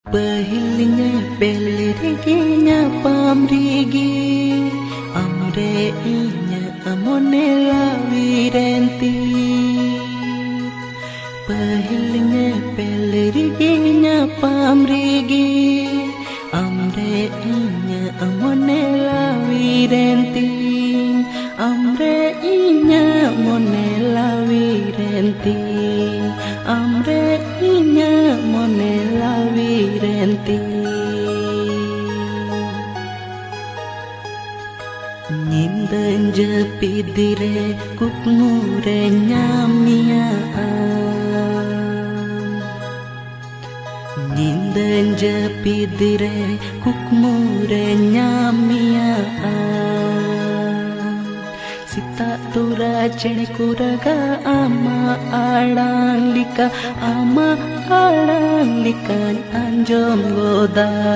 Pahilnya peliriginya pamrigi amreinya amonela virenti. Pahilnya peliriginya pamrigi amreinya amonela virenti. Amreinya monela virenti. Amreinya monela virenti. Nyindan jepidire kukmure nyamiaan. Nyindan jepidire kukmure nyamiaan. Sita tura chene kuraga ama alang lika anjom goda.